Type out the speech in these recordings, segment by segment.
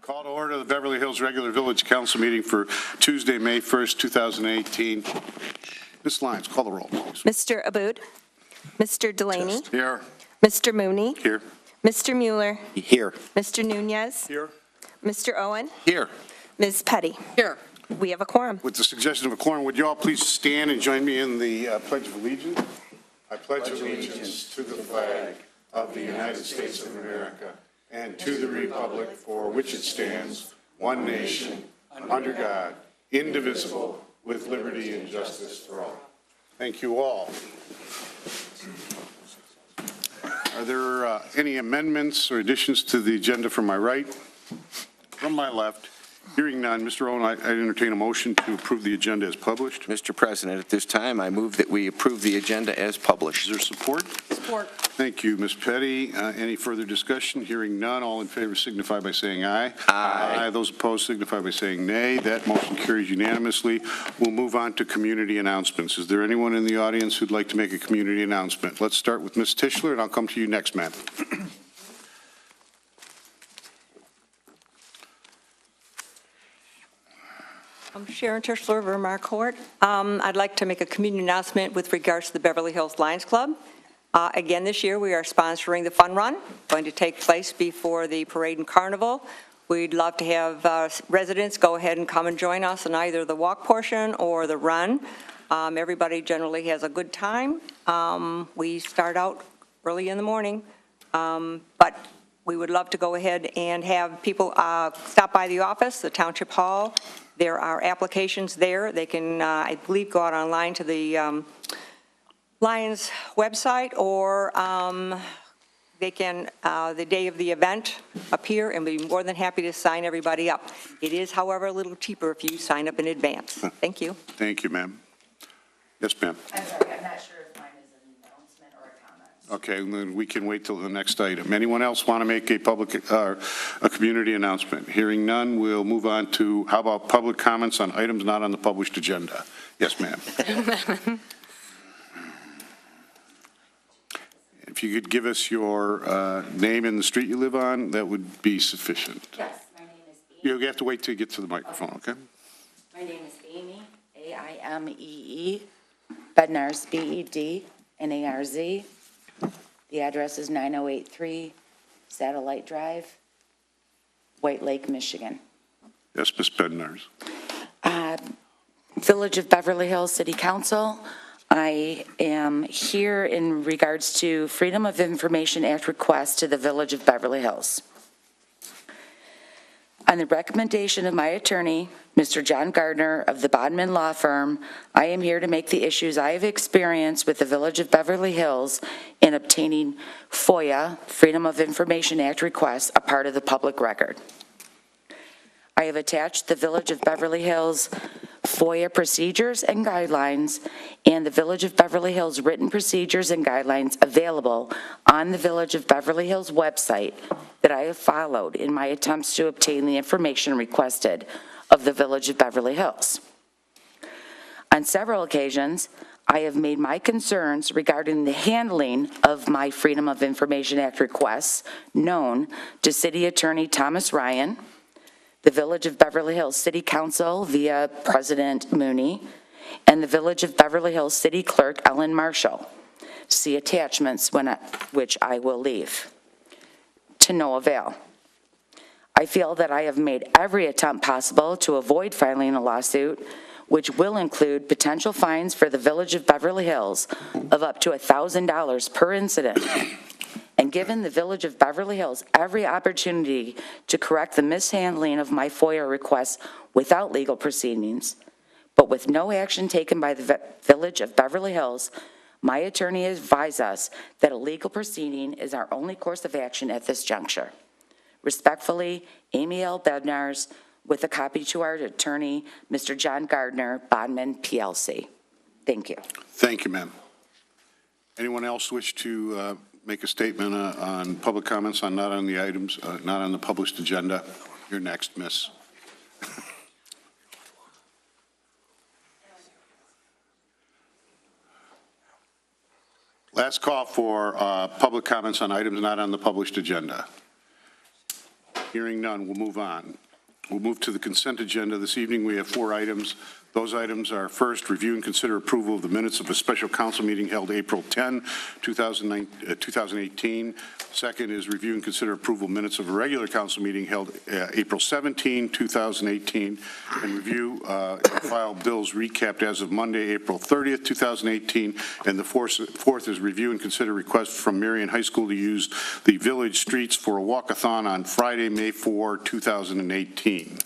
Call to order the Beverly Hills regular Village Council meeting for Tuesday, May 1st, 2018. Ms. Lyons, call the roll, please. Mr. Aboud, Mr. Delaney, Here. Mr. Mooney, Here. Mr. Mueller, Here. Mr. Nunez, Here. Mr. Owen, Here. Ms. Petty. Here. We have a quorum. With the suggestion of a quorum, would you all please stand and join me in the Pledge of Allegiance? I pledge allegiance to the flag of the United States of America and to the republic for which it stands, one nation, under God, indivisible, with liberty and justice for all. Thank you all. Are there any amendments or additions to the agenda from my right? From my left? Hearing none, Mr. Owen, I entertain a motion to approve the agenda as published. Mr. President, at this time, I move that we approve the agenda as published. Is there support? Support. Thank you, Ms. Petty. Any further discussion? Hearing none, all in favor signify by saying aye. Aye. Those opposed signify by saying nay. That motion carries unanimously. We'll move on to community announcements. Is there anyone in the audience who'd like to make a community announcement? Let's start with Ms. Tischler, and I'll come to you next, ma'am. I'm Sharon Tischler, Vermont Court. I'd like to make a community announcement with regards to the Beverly Hills Lions Club. Again, this year we are sponsoring the Fun Run, going to take place before the parade and carnival. We'd love to have residents go ahead and come and join us in either the walk portion or the run. Everybody generally has a good time. We start out early in the morning, but we would love to go ahead and have people stop by the office, the Township Hall. There are applications there. They can, I believe, go out online to the Lions website, or they can, the day of the event, appear, and we'd be more than happy to sign everybody up. It is, however, a little cheaper if you sign up in advance. Thank you. Thank you, ma'am. Yes, ma'am. I'm sorry, I'm not sure if mine is an announcement or a comment. Okay, and then we can wait till the next item. Anyone else want to make a a community announcement? Hearing none, we'll move on to, how about public comments on items not on the published agenda? Yes, ma'am. If you could give us your name and the street you live on, that would be sufficient. Yes, my name is Amy. You have to wait till you get to the microphone, okay? My name is Amy, A-I-M-E-E, Bednarz, B-E-D-N-A-R-Z. The address is 9083 Satellite Drive, White Lake, Michigan. Yes, Ms. Bednarz. Village of Beverly Hills City Council. I am here in regards to Freedom of Information Act request to the Village of Beverly Hills. On the recommendation of my attorney, Mr. John Gardner of the Bodman Law Firm, I am here to make the issues I have experienced with the Village of Beverly Hills in obtaining FOIA, Freedom of Information Act requests, a part of the public record. I have attached the Village of Beverly Hills FOIA procedures and guidelines and the Village of Beverly Hills written procedures and guidelines available on the Village of Beverly Hills website that I have followed in my attempts to obtain the information requested of the Village of Beverly Hills. On several occasions, I have made my concerns regarding the handling of my Freedom of Information Act requests known to City Attorney Thomas Ryan, the Village of Beverly Hills City Council via President Mooney, and the Village of Beverly Hills City Clerk Ellen Marshall. See attachments which I will leave. To no avail. I feel that I have made every attempt possible to avoid filing a lawsuit, which will include potential fines for the Village of Beverly Hills of up to $1,000 per incident. And given the Village of Beverly Hills every opportunity to correct the mishandling of my FOIA requests without legal proceedings, but with no action taken by the Village of Beverly Hills, my attorney advised us that a legal proceeding is our only course of action at this juncture. Respectfully, Amy L. Bednarz, with a copy to our attorney, Mr. John Gardner, Bodman, PLC. Thank you. Thank you, ma'am. Anyone else wish to make a statement on public comments on not on the items, not on the published agenda? You're next, miss. Last call for public comments on items not on the published agenda. Hearing none, we'll move on. We'll move to the consent agenda. This evening, we have 4 items. Those items are, first, review and consider approval of the minutes of a special council meeting held April 10, 2018. Second is review and consider approval minutes of a regular council meeting held April 17, 2018. And review and file bills recapped as of Monday, April 30th, 2018. And the fourth is review and consider request from Marion High School to use the village streets for a walkathon on Friday, May 4, 2018.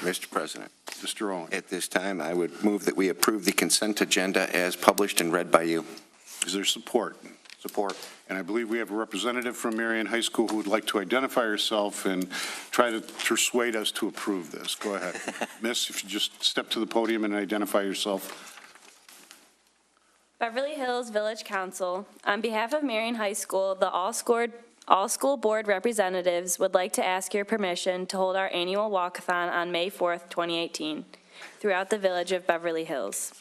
Mr. President, Mr. Owen. at this time, I would move that we approve the consent agenda as published and read by you. Is there support? Support. And I believe we have a representative from Marion High School who would like to identify herself and try to persuade us to approve this. Go ahead. Miss, if you just step to the podium and identify yourself. Beverly Hills Village Council, on behalf of Marion High School, the all-school board representatives would like to ask your permission to hold our annual walkathon on May 4th, 2018, throughout the village of Beverly Hills.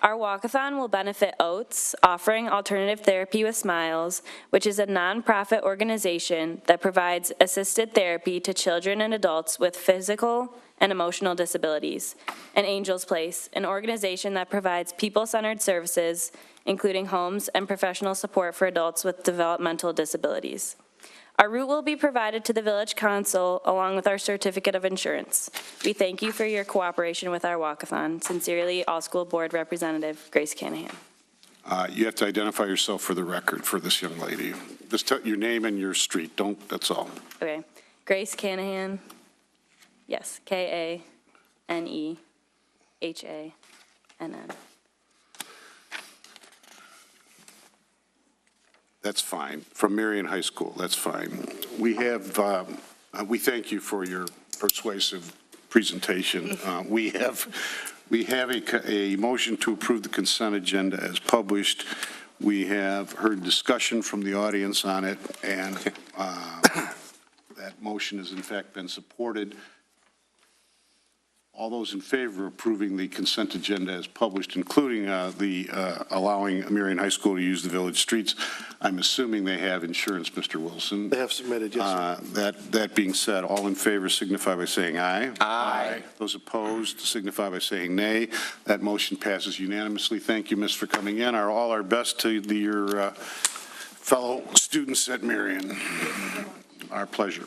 Our walkathon will benefit OATS, offering Alternative Therapy with Smiles, which is a nonprofit organization that provides assisted therapy to children and adults with physical and emotional disabilities, and Angel's Place, an organization that provides people-centered services, including homes and professional support for adults with developmental disabilities. Our route will be provided to the Village Council along with our certificate of insurance. We thank you for your cooperation with our walkathon. Sincerely, All School Board Representative Grace Canahan. You have to identify yourself for the record for this young lady. Just tell your name and your street. That's all. Okay. Grace Canahan. Yes, Kanehann. That's fine. From Marion High School, that's fine. We thank you for your persuasive presentation. We have a motion to approve the consent agenda as published. We have heard discussion from the audience on it, and that motion has in fact been supported. All those in favor of approving the consent agenda as published, including allowing Marion High School to use the village streets, I'm assuming they have insurance, Mr. Wilson. They have submitted, yes, sir. That being said, all in favor signify by saying aye. Aye. Those opposed signify by saying nay. That motion passes unanimously. Thank you, Miss, for coming in. All our best to your fellow students at Marion. Our pleasure.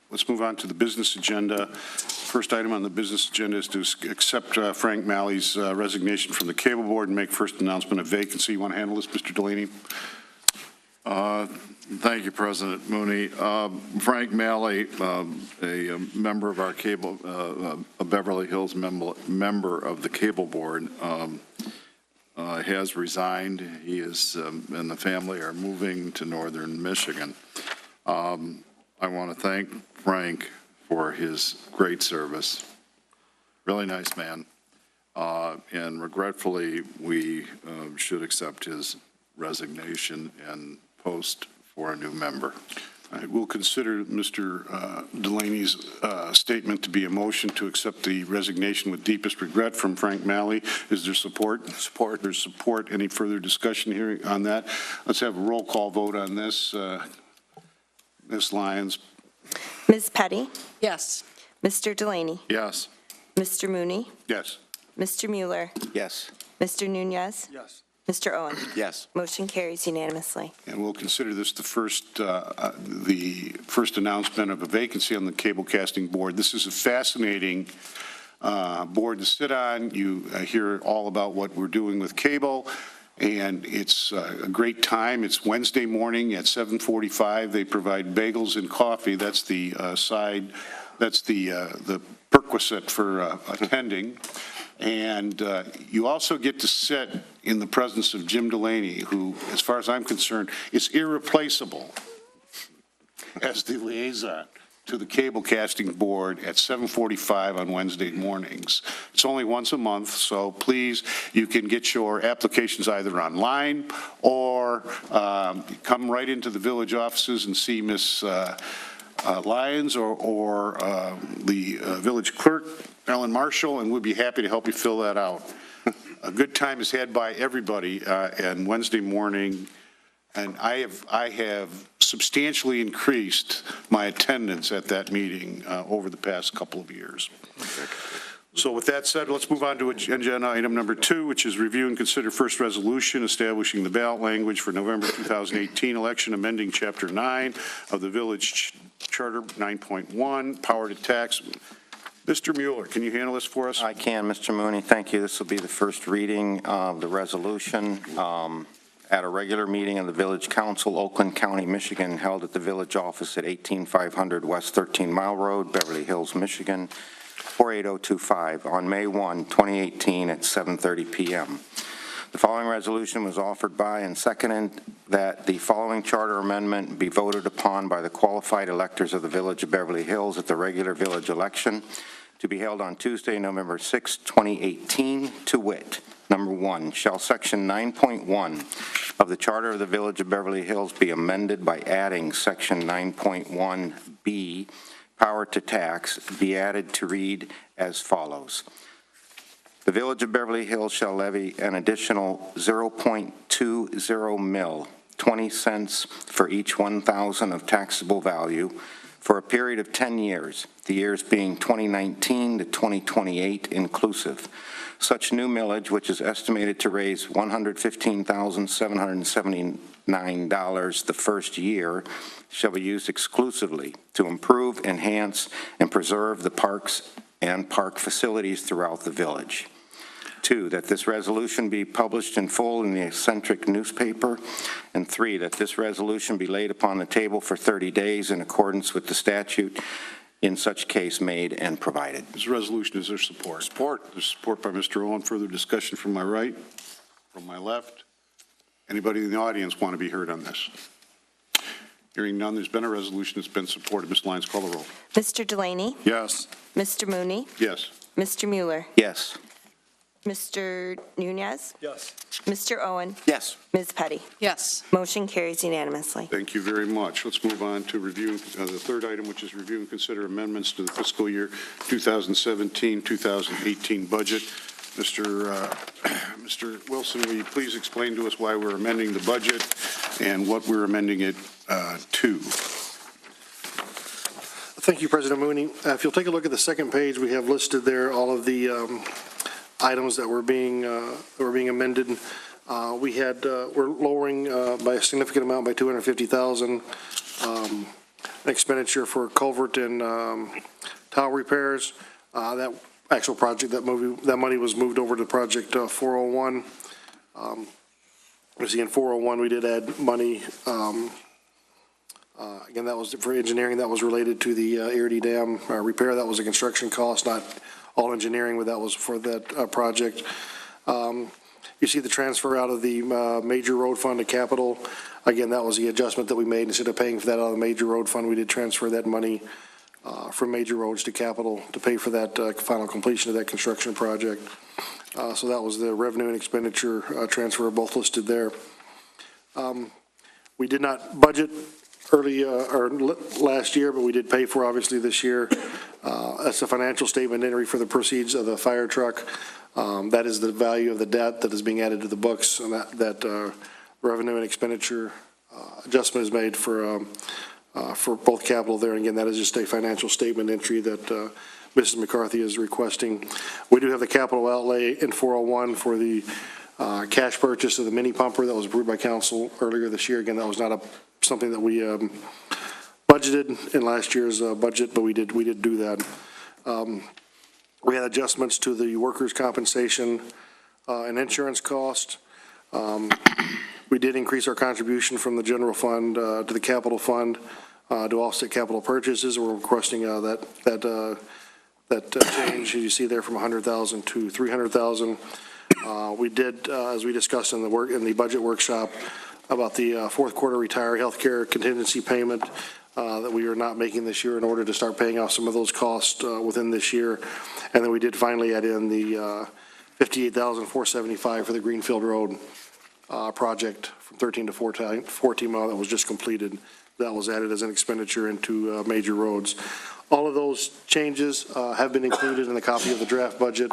Let's move on to the business agenda. First item on the business agenda is to accept Frank Malley's resignation from the cable board and make first announcement of vacancy. You want to handle this, Mr. Delaney? Thank you, President Mooney. Frank Malley, a member of our cable, a Beverly Hills member of the cable board, has resigned. He is and the family are moving to northern Michigan. I want to thank Frank for his great service. Really nice man. And regretfully, we should accept his resignation and post for a new member. All right, we'll consider Mr. Delaney's statement to be a motion to accept the resignation with deepest regret from Frank Malley. Is there support? Support. There's support. Any further discussion here on that? Let's have a roll call vote on this. Ms. Lyons. Ms. Petty, Yes. Mr. Delaney, Yes. Mr. Mooney, Yes. Mr. Mueller, Yes. Mr. Nunez, Yes. Mr. Owen. Yes. Motion carries unanimously. And we'll consider this the first announcement of a vacancy on the cable casting board. This is a fascinating board to sit on. You hear all about what we're doing with cable. And it's a great time. It's Wednesday morning at 7:45. They provide bagels and coffee. That's the the perquisite for attending. And you also get to sit in the presence of Jim Delaney, who, as far as I'm concerned, is irreplaceable as the liaison to the cable casting board at 7:45 on Wednesday mornings. It's only once a month, so please, you can get your applications either online or come right into the village offices and see Miss Lyons or the village clerk, Ellen Marshall, and we'd be happy to help you fill that out. A good time is had by everybody on Wednesday morning. And I have substantially increased my attendance at that meeting over the past couple of years. So with that said, let's move on to agenda item number 2, which is review and consider first resolution establishing the ballot language for November 2018 election, amending Chapter 9 of the Village Charter 9.1, power to tax. Mr. Mueller, can you handle this for us? I can, Mr. Mooney. Thank you. This will be the first reading of the resolution at a regular meeting of the Village Council, Oakland County, Michigan, held at the village office at 18500 West 13 Mile Road, Beverly Hills, Michigan, 48025 on May 1, 2018 at 7:30 p.m. The following resolution was offered by and seconded that the following charter amendment be voted upon by the qualified electors of the Village of Beverly Hills at the regular village election to be held on Tuesday, November 6, 2018, to wit, number 1, shall Section 9.1 of the Charter of the Village of Beverly Hills be amended by adding Section 9.1B, power to tax, be added to read as follows. The Village of Beverly Hills shall levy an additional 0.20 mil, 20 cents for each 1,000 of taxable value for a period of 10 years, the years being 2019 to 2028 inclusive. Such new millage, which is estimated to raise $115,779 the first year, shall be used exclusively to improve, enhance, and preserve the parks and park facilities throughout the village. 2, that this resolution be published in full in the eccentric newspaper. And 3, that this resolution be laid upon the table for 30 days in accordance with the statute in such case made and provided. This resolution, is there support? Support. There's support by Mr. Owen. Further discussion from my right, from my left. Anybody in the audience want to be heard on this? Hearing none, there's been a resolution that's been supported. Ms. Lyons, call the roll. Mr. Delaney? Yes. Mr. Mooney? Yes. Mr. Mueller? Yes. Mr. Nunez? Yes. Mr. Owen? Yes. Ms. Petty? Yes. Motion carries unanimously. Thank you very much. Let's move on to review the third item, which is review and consider amendments to the fiscal year 2017-2018 budget. Mr. Wilson, will you please explain to us why we're amending the budget and what we're amending it to? Thank you, President Mooney. If you'll take a look at the second page, we have listed there all of the items that were being amended. We're lowering by a significant amount, by $250,000, an expenditure for culvert and tile repairs. That actual project, that money was moved over to project 401. You see, in 401, we did add money. Again, that was for engineering. That was related to the Erie Dam repair. That was a construction cost, not all engineering, but that was for that project. You see the transfer out of the major road fund to capital. Again, that was the adjustment that we made. Instead of paying for that out of the major road fund, we did transfer that money from major roads to capital to pay for that final completion of that construction project. So that was the revenue and expenditure transfer, both listed there. We did not budget last year, but we did pay for, obviously, this year. That's a financial statement entry for the proceeds of the fire truck. That is the value of the debt that is being added to the books, and that revenue and expenditure adjustment is made for both capital there. And again, that is just a financial statement entry that Mrs. McCarthy is requesting. We do have the capital outlay in 401 for the cash purchase of the mini pumper that was approved by council earlier this year. Again, that was not something that we budgeted in last year's budget, but we did do that. We had adjustments to the workers' compensation and insurance cost. We did increase our contribution from the general fund to the capital fund to offset capital purchases. We're requesting that change, as you see there, from $100,000 to $300,000. We did, as we discussed in the budget workshop, about the fourth quarter retiree health care contingency payment that we are not making this year in order to start paying off some of those costs within this year. And then we did finally add in the $58,475 for the Greenfield Road project from 13 to 14 mile that was just completed. That was added as an expenditure into major roads. All of those changes have been included in the copy of the draft budget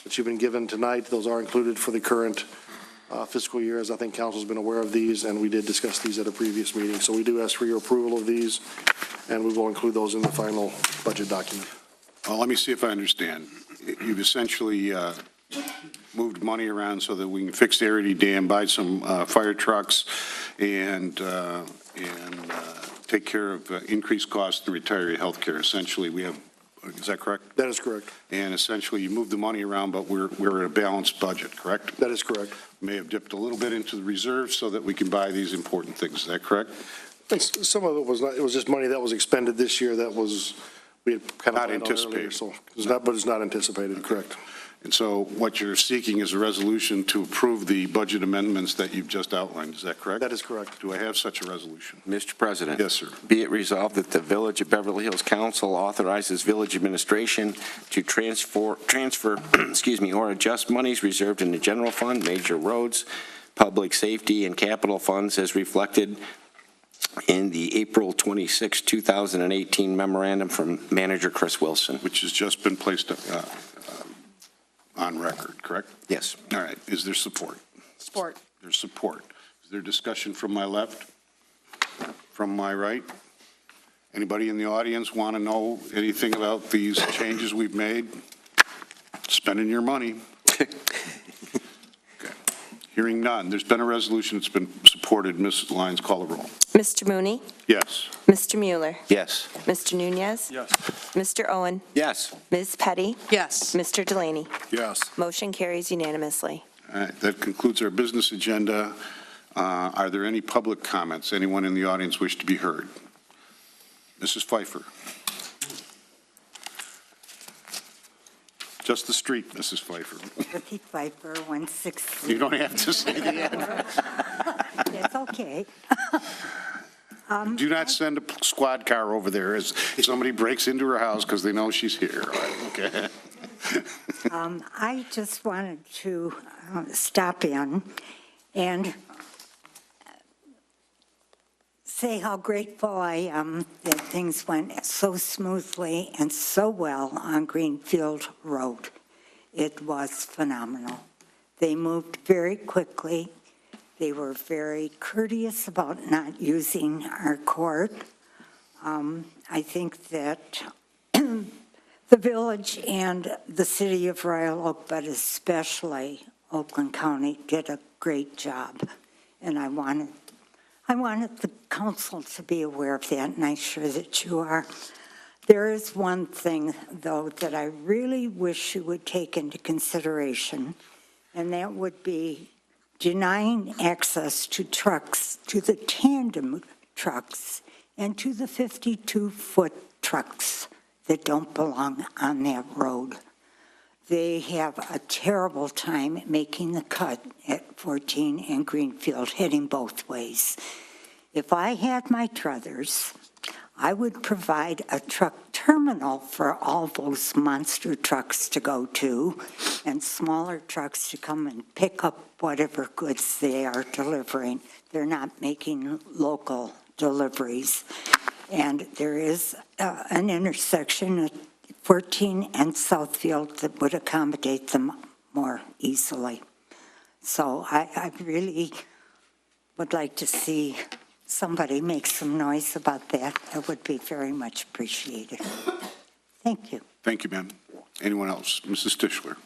that you've been given tonight. Those are included for the current fiscal year, as I think council's been aware of these, and we did discuss these at a previous meeting. So we do ask for your approval of these, and we will include those in the final budget document. Well, let me see if I understand. You've essentially moved money around so that we can fix the Arity Dam, buy some fire trucks, and take care of increased costs in retiree health care. Essentially, we have, is that correct? That is correct. And essentially, you moved the money around, but we're at a balanced budget, correct? That is correct. May have dipped a little bit into the reserve so that we can buy these important things. Is that correct? Some of it was not, it was just money that was expended this year that was, we had kind of Not planned on earlier, anticipated. so it's not, but it's not anticipated, correct. And so what you're seeking is a resolution to approve the budget amendments that you've just outlined. Is that correct? That is correct. Do I have such a resolution? Mr. President. Yes, sir. Be it resolved that the Village of Beverly Hills Council authorizes village administration to transfer, or adjust monies reserved in the general fund, major roads, public safety, and capital funds as reflected in the April 26, 2018 memorandum from Manager Chris Wilson. Which has just been placed on record, correct? Yes. All right. Is there support? Support. There's support. Is there discussion from my left? From my right? Anybody in the audience want to know anything about these changes we've made? Spending your money. Okay. Hearing none. There's been a resolution. It's been supported. Mrs. Lyons, call the roll. Mr. Mooney? Yes. Mr. Mueller? Yes. Mr. Nunez? Yes. Mr. Owen? Yes. Ms. Petty? Yes. Mr. Delaney? Yes. Motion carries unanimously. All right. That concludes our business agenda. Are there any public comments? Anyone in the audience wish to be heard? Mrs. Pfeiffer. Just the street, Mrs. Pfeiffer. Beverly Pfeiffer, 160. You don't have to say the end. It's okay. Do not send a squad car over there as somebody breaks into her house because they know she's here. All right, okay. I just wanted to stop in and say how grateful I am that things went so smoothly and so well on Greenfield Road. It was phenomenal. They moved very quickly. They were very courteous about not using our court. I think that the village and the city of Royal Oak, but especially Oakland County, did a great job. And I wanted the council to be aware of that, and I'm sure that you are. There is one thing, though, that I really wish you would take into consideration, and that would be denying access to trucks, to the tandem trucks, and to the 52-foot trucks that don't belong on that road. They have a terrible time making the cut at 14 and Greenfield, heading both ways. If I had my druthers, I would provide a truck terminal for all those monster trucks to go to and smaller trucks to come and pick up whatever goods they are delivering. They're not making local deliveries. And there is an intersection at 14 and Southfield that would accommodate them more easily. So I really would like to see somebody make some noise about that. That would be very much appreciated. Thank you. Thank you, ma'am. Anyone else? Mrs. Tischler.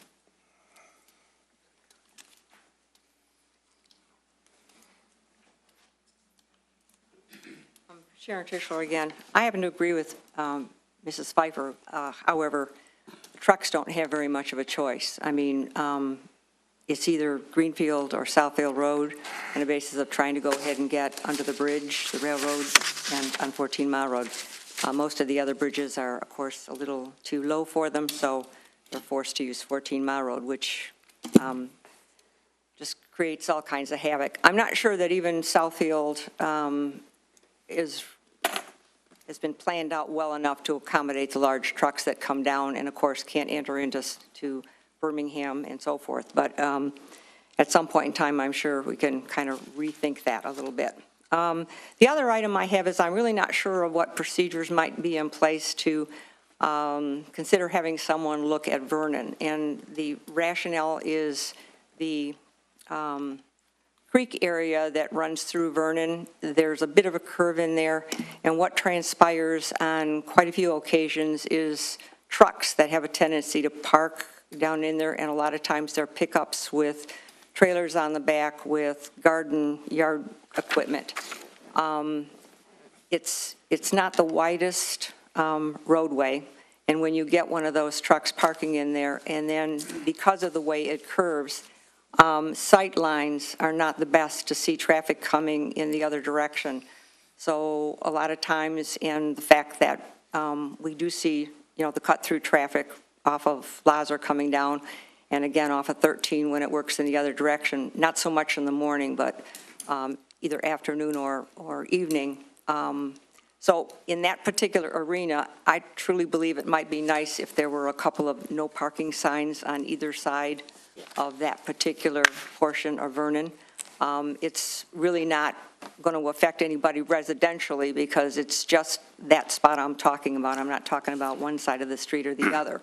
Sharon Tischler again. I happen to agree with Mrs. Pfeiffer. However, trucks don't have very much of a choice. I mean, it's either Greenfield or Southfield Road on the basis of trying to go ahead and get under the bridge, the railroad, and on 14 Mile Road. Most of the other bridges are, of course, a little too low for them, so they're forced to use 14 Mile Road, which just creates all kinds of havoc. I'm not sure that even Southfield has been planned out well enough to accommodate the large trucks that come down and, of course, can't enter into Birmingham and so forth. But at some point in time, I'm sure we can kind of rethink that a little bit. The other item I have is I'm really not sure of what procedures might be in place to consider having someone look at Vernon. And the rationale is the creek area that runs through Vernon. There's a bit of a curve in there, and what transpires on quite a few occasions is trucks that have a tendency to park down in there, and a lot of times they're pickups with trailers on the back with garden yard equipment. It's not the widest roadway, and when you get one of those trucks parking in there, and then because of the way it curves, sight lines are not the best to see traffic coming in the other direction. So a lot of times, and the fact that we do see, the cut-through traffic off of Lazar coming down, and again off of 13 when it works in the other direction, not so much in the morning, but either afternoon or evening. So in that particular arena, I truly believe it might be nice if there were a couple of no parking signs on either side of that particular portion of Vernon. It's really not going to affect anybody residentially because it's just that spot I'm talking about. I'm not talking about one side of the street or the other,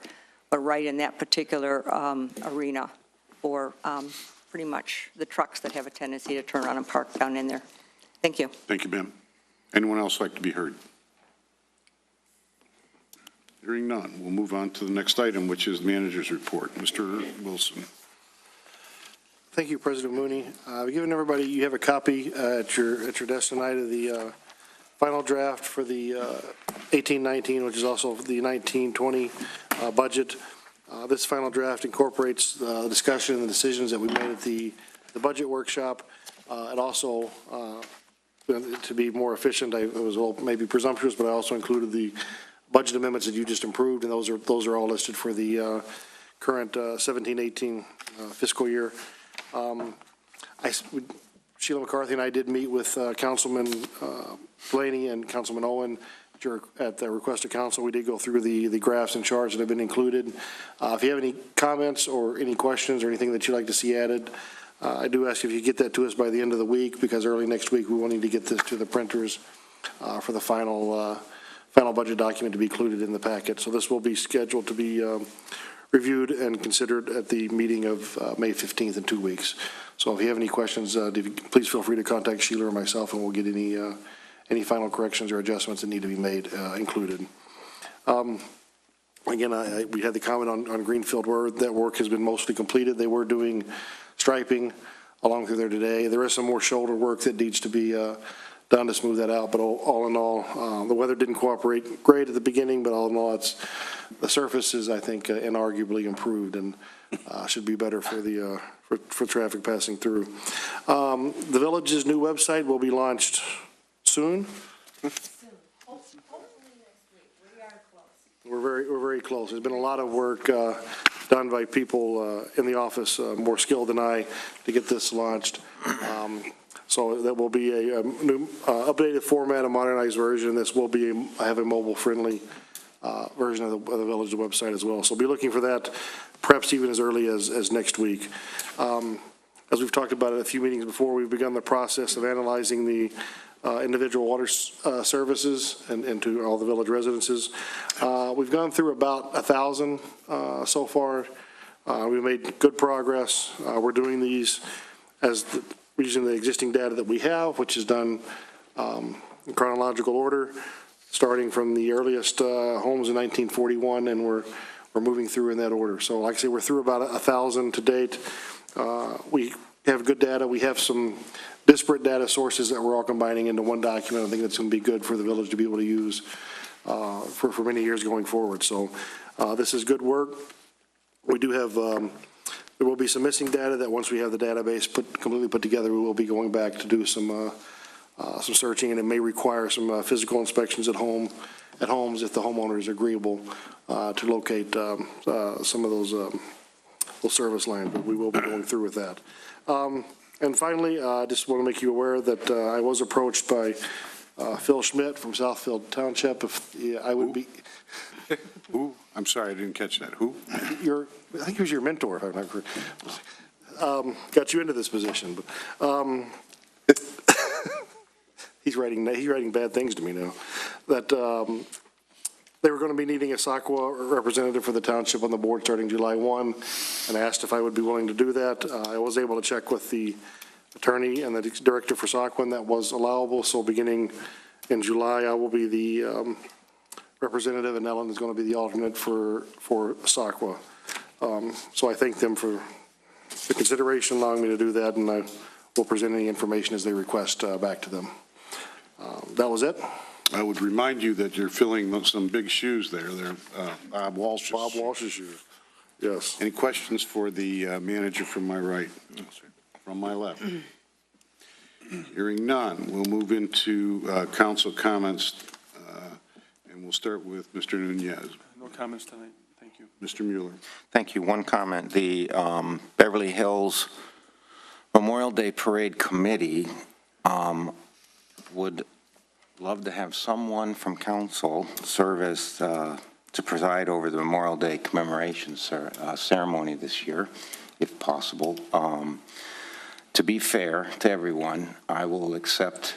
but right in that particular arena for pretty much the trucks that have a tendency to turn around and park down in there. Thank you. Thank you, ma'am. Anyone else like to be heard? Hearing none, we'll move on to the next item, which is the manager's report. Mr. Wilson. Thank you, President Mooney. I've given everybody, you have a copy at your desk tonight of the final draft for the 18-19, which is also the 19-20 budget. This final draft incorporates the discussion and the decisions that we made at the budget workshop. It also, to be more efficient, I was a little maybe presumptuous, but I also included the budget amendments that you just approved, and those are all listed for the current 17-18 fiscal year. Sheila McCarthy and I did meet with Councilman Blaney and Councilman Owen at the request of council. We did go through the graphs and charts that have been included. If you have any comments or any questions or anything that you'd like to see added, I do ask if you get that to us by the end of the week, because early next week we will need to get this to the printers for the final budget document to be included in the packet. So this will be scheduled to be reviewed and considered at the meeting of May 15th in 2 weeks. So if you have any questions, please feel free to contact Sheila or myself, and we'll get any final corrections or adjustments that need to be made included. Again, we had the comment on Greenfield where that work has been mostly completed. They were doing striping along through there today. There is some more shoulder work that needs to be done to smooth that out, but all in all, the weather didn't cooperate great at the beginning, but all in all, the surface is, I think, inarguably improved and should be better for traffic passing through. The village's new website will be launched soon. We're very close. There's been a lot of work done by people in the office, more skilled than I, to get this launched. So that will be a new updated format, a modernized version. This will be have a mobile-friendly version of the village website as well. So be looking for that, perhaps even as early as next week. As we've talked about at a few meetings before, we've begun the process of analyzing the individual water services and to all the village residences. We've gone through about 1,000 so far. We've made good progress. We're doing these using the existing data that we have, which is done in chronological order, starting from the earliest homes in 1941, and we're moving through in that order. So like I say, we're through about 1,000 to date. We have good data. We have some disparate data sources that we're all combining into one document. I think that's going to be good for the village to be able to use for many years going forward. So this is good work. We do have, there will be some missing data that once we have the database completely put together, we will be going back to do some searching, and it may require some physical inspections at homes if the homeowner is agreeable to locate some of those service lines, but we will be going through with that. And finally, I just want to make you aware that I was approached by Phil Schmidt from Southfield Township if I would be. Who? I'm sorry, I didn't catch that. Who? I think he was your mentor, if I remember. Got you into this position, but he's writing bad things to me now. That they were going to be needing a SACWA representative for the township on the board starting July 1, and asked if I would be willing to do that. I was able to check with the attorney and the director for SOCWIN. That was allowable, so beginning in July, I will be the representative, and Ellen is going to be the alternate for SOCWA. So I thank them for the consideration, allowing me to do that, and I will present any information as they request back to them. That was it. I would remind you that you're filling some big shoes there. They're Bob Walsh's. Bob Walsh's shoes. Yes. Any questions for the manager from my right? From my left? Hearing none, we'll move into council comments, and we'll start with Mr. Nunez. No comments tonight. Thank you. Mr. Mueller. Thank you. One comment. The Beverly Hills Memorial Day Parade Committee would love to have someone from council serve as to preside over the Memorial Day commemoration ceremony this year, if possible. To be fair to everyone, I will accept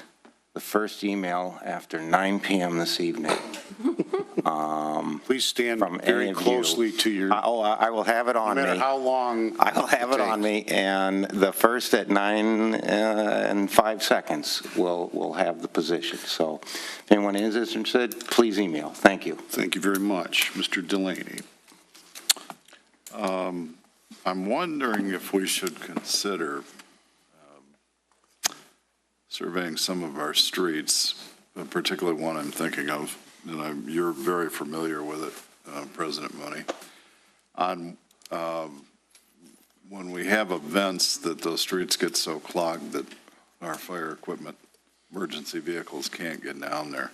the first email after 9 p.m. this evening. Please stand From very any of closely you. to your, I will have it no on me. matter how long. I will have it on me, and the first at 9 and 5 seconds will have the position. So if anyone is interested, please email. Thank you. Thank you very much. Mr. Delaney. I'm wondering if we should consider surveying some of our streets, particularly one I'm thinking of, and you're very familiar with it, President Mooney, on when we have events that those streets get so clogged that our fire equipment, emergency vehicles can't get down there.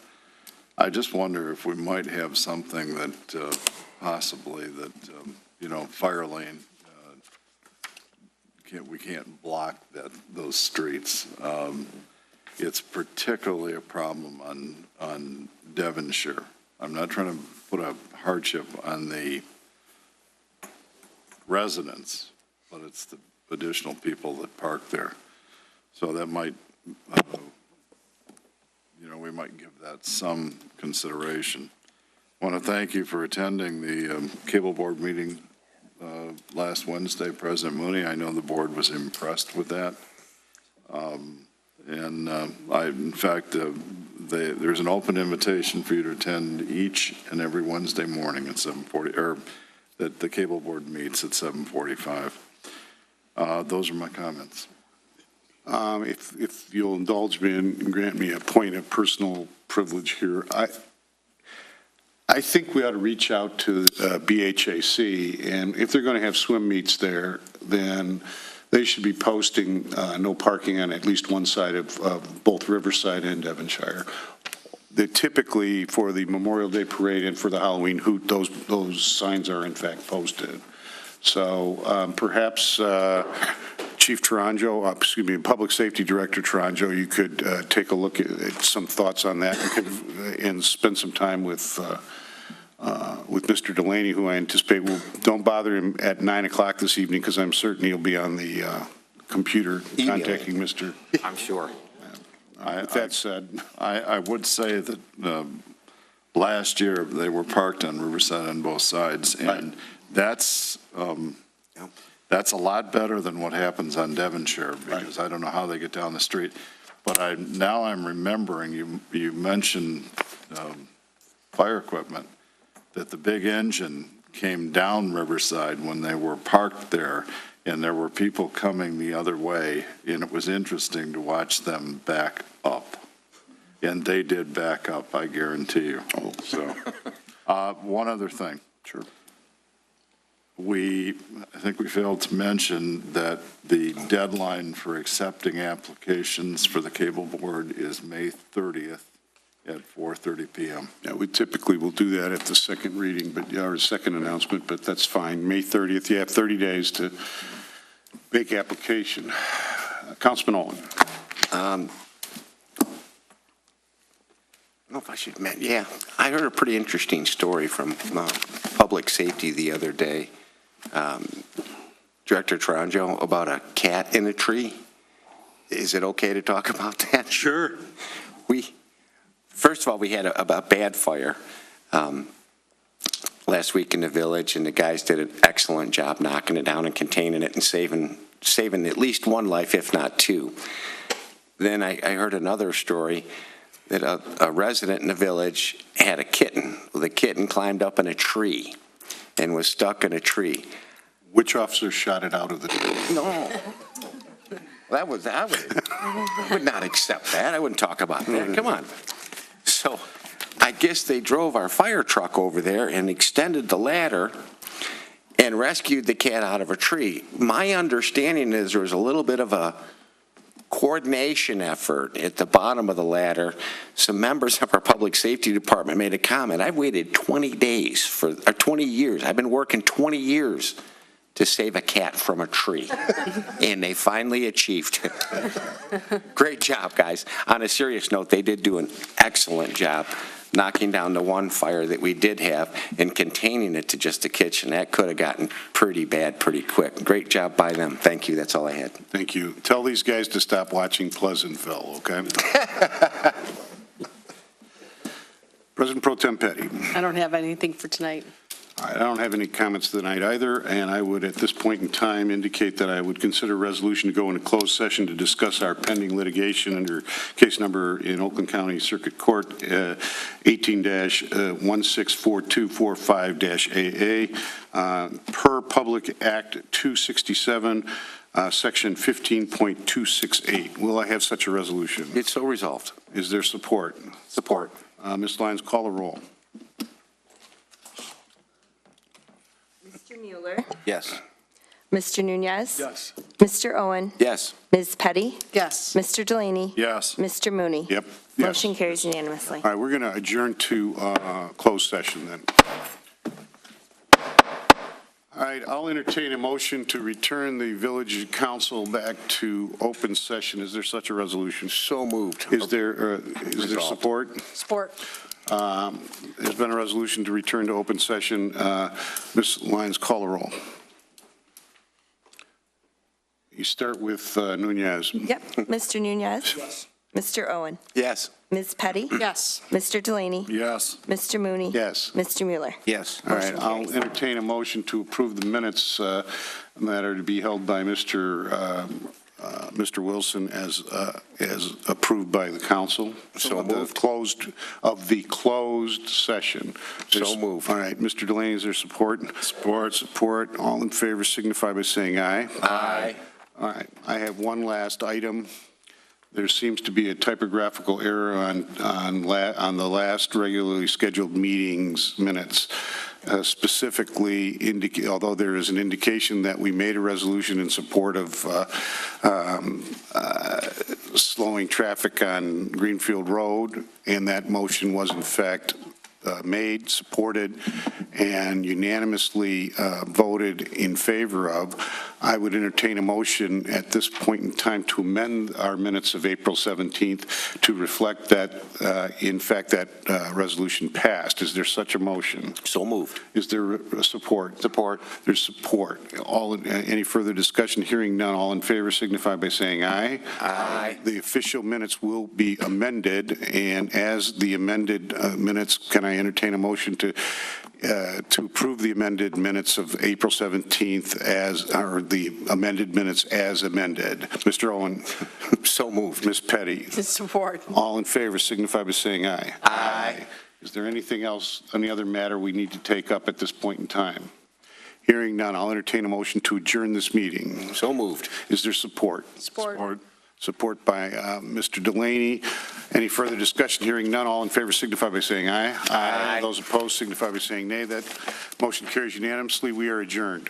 I just wonder if we might have something that possibly that, fire lane, we can't block those streets. It's particularly a problem on Devonshire. I'm not trying to put a hardship on the residents, but it's the additional people that park there. So that might, we might give that some consideration. I want to thank you for attending the cable board meeting last Wednesday, President Mooney. I know the board was impressed with that. In fact, there's an open invitation for you to attend each and every Wednesday morning at 7:40, or that the cable board meets at 7:45. Those are my comments. If you'll indulge me and grant me a point of personal privilege here, I think we ought to reach out to BHAC, and if they're going to have swim meets there, then they should be posting no parking on at least one side of both Riverside and Devonshire. They typically, for the Memorial Day Parade and for the Halloween hoot, those signs are in fact posted. So perhaps Chief Taranjo, Public Safety Director Taranjo, you could take a look at some thoughts on that and spend some time with Mr. Delaney, who I anticipate don't bother him at 9 o'clock this evening, because I'm certain he'll be on the computer contacting Mr. I'm sure. With that said, I would say that last year they were parked on Riverside on both sides, and that's a lot better than what happens on Devonshire, because I don't know how they get down the street. But now I'm remembering, you mentioned fire equipment, that the big engine came down Riverside when they were parked there, and there were people coming the other way, and it was interesting to watch them back up. And they did back up, I guarantee you. So, one other thing. Sure. I think we failed to mention that the deadline for accepting applications for the cable board is May 30th at 4:30 p.m. Yeah, we typically will do that at the second reading, or second announcement, but that's fine. May 30th, you have 30 days to make application. Councilman Owen. I don't know if I should, yeah, I heard a pretty interesting story from Public Safety the other day. Director Taranjo, about a cat in a tree. Is it okay to talk about that? Sure. First of all, we had a bad fire last week in the village, and the guys did an excellent job knocking it down and containing it and saving saving at least one life, if not two. Then I heard another story that a resident in the village had a kitten. The kitten climbed up in a tree and was stuck in a tree. Which officer shot it out of the tree? No. I would not accept that. I wouldn't talk about that. Come on. So I guess they drove our fire truck over there and extended the ladder and rescued the cat out of a tree. My understanding is there was a little bit of a coordination effort at the bottom of the ladder. Some members of our public safety department made a comment. I've waited 20 years. I've been working 20 years to save a cat from a tree, and they finally achieved it. Great job, guys. On a serious note, they did do an excellent job knocking down the one fire that we did have and containing it to just the kitchen. That could have gotten pretty bad pretty quick. Great job by them. Thank you. That's all I had. Thank you. Tell these guys to stop watching Pleasantville, okay? President Pro Tem Petty. I don't have anything for tonight. All right, I don't have any comments tonight either, and I would, at this point in time, indicate that I would consider a resolution to go into closed session to discuss our pending litigation under case number in Oakland County Circuit Court 18-164245-AA per Public Act 267, Section 15.268. Will I have such a resolution? It's so resolved. Is there support? Support. Ms. Lyons, call a roll. Mr. Mueller. Yes. Mr. Nunez. Yes. Mr. Owen. Yes. Ms. Petty. Yes. Mr. Delaney. Yes. Mr. Mooney. Yep. Motion carries unanimously. All right, we're going to adjourn to closed session then. All right, I'll entertain a motion to return the village council back to open session. Is there such a resolution? So moved. Is there support? Support. There's been a resolution to return to open session. Ms. Lyons, call a roll. You start with Nunez. Yep. Mr. Nunez. Yes. Mr. Owen. Yes. Ms. Petty. Yes. Mr. Delaney. Yes. Mr. Mooney. Yes. Mr. Mueller. Yes. All right, I'll entertain a motion to approve the minutes that are to be held by Mr. Wilson as approved by the council. So moved. Of the closed session. So moved. All right, Mr. Delaney, is there support? Support. Support. All in favor signify by saying aye. Aye. All right, I have one last item. There seems to be a typographical error on the last regularly scheduled meetings minutes. Specifically, although there is an indication that we made a resolution in support of slowing traffic on Greenfield Road, and that motion was in fact made, supported, and unanimously voted in favor of, I would entertain a motion at this point in time to amend our minutes of April 17th to reflect that, in fact, that resolution passed. Is there such a motion? So moved. Is there support? Support. There's support. Any further discussion? Hearing none, all in favor signify by saying aye. Aye. The official minutes will be amended, and as the amended minutes, can I entertain a motion to approve the amended minutes of April 17th or the amended minutes as amended? Mr. Owen. So moved. Ms. Petty. Support. All in favor signify by saying aye. Aye. Is there anything else, any other matter we need to take up at this point in time? Hearing none, I'll entertain a motion to adjourn this meeting. So moved. Is there support? Support. Support by Mr. Delaney. Any further discussion? Hearing none, all in favor signify by saying aye. Aye. Those opposed signify by saying nay. That motion carries unanimously. We are adjourned.